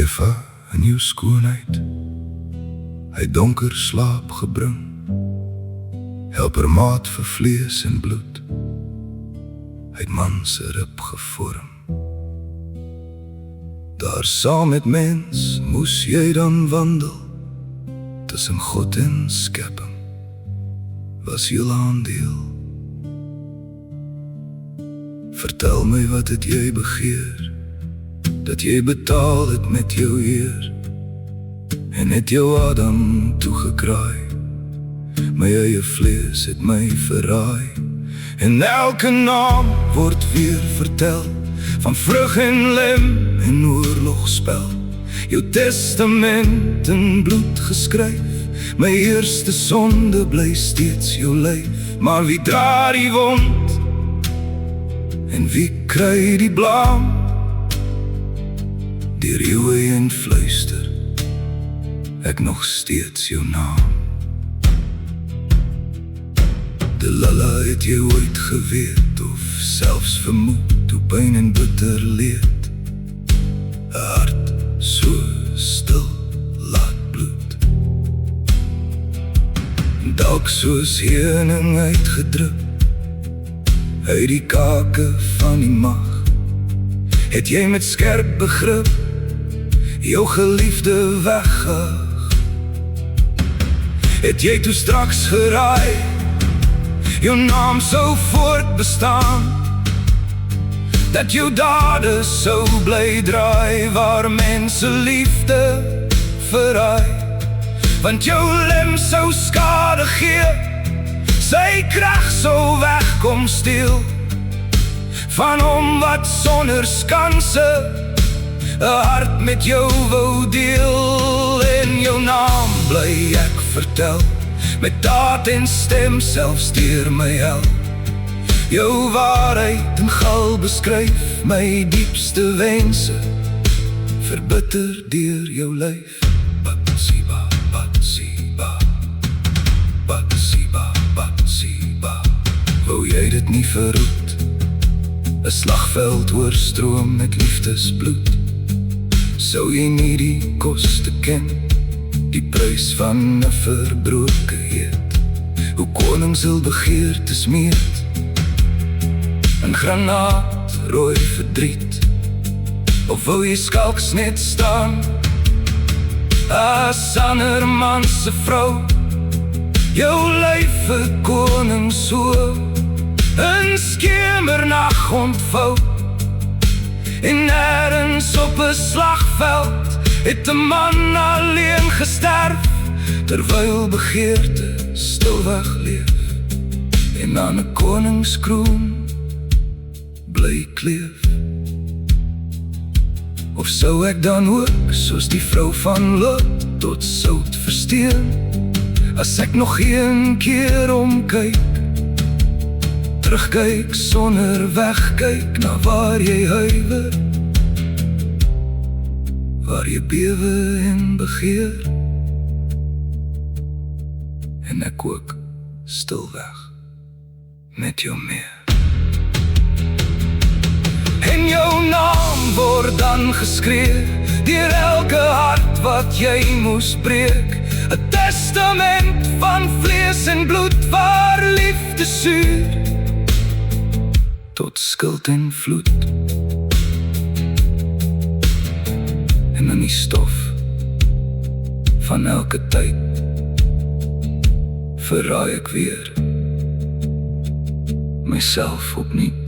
Eva in jou skoonheid, hy donker slaap gebring, helpermaat vir vlees en bloed, hy het man se rib gevorm. Daar saam met mens moes jy dan wandel, tussen God en skepping, was jou aandeel. Vertel my wat het jy begeer, dat jy betaal het met jou eer, en het jou Adam toegekraai, my eie vlees het my verraai, en elke naam word weer vertel, van vrug en lem en oorlogspel, jou testament in bloed geskryf, my eerste sonde bly steeds jou lyf, maar wie dra die wond, en wie kry die blaam, deur eeuwe en fluister, ek nog steeds jou naam. Delilah, het jy ooit geweet, of selfs vermoed, hoe pyn en bitter leed, 'n hart so stil laat bloed, dalk soos heuning uitgedruk, uit die kake van die mag, het jy met skerp begrip, jou geliefde weggehug, het jy toe straks geraai, jou naam sou voortbestaan, dat jou dade sou bly draai, waar mense liefde verraai, want jou lem sou skade gee, sy krag sou wegkom steel, van hom wat sonder skanse, 'n hart met jou wou deel, en jou naam bly ek vertel, met daad en stem selfs deur my hel, jou waarheid en gal beskryf, my diepste wense, verbitter deur jou lyf. Batsiba, Batsiba, Batsiba, Batsiba, wou jy dit nie verroet, 'n slagveld oorstroom met liefdesbloed, sou jy nie die koste ken, die prys van 'n verbroke eed, hoe konings hul begeertes meet, in granaat rooi verdriet, of wou jy skalks net staan, as ander man se vrou, jou lyf 'n koning so, in skemernacht ontvou, en ergens op 'n slagveld, het 'n man alleen gesterf, terwyl begeerte stilweg leef, en aan 'n koningskroon bly kleef. Of sou ek dan ook, soos die vrou van Lot, tot sout versteen, as ek nog een keer omkyk, terugkyk sonder wegkyk, na waar jy huiwer, waar jy bewe en begeer, en ek ook stilweg met jou meer. En jou naam word dan geskree, deur elke hart wat jy moes breek, 'n testament van vlees en bloed, waar liefde suur, tot skuld en vloed, en in die stof van elke tyd, verraai ek weer myself opnuut.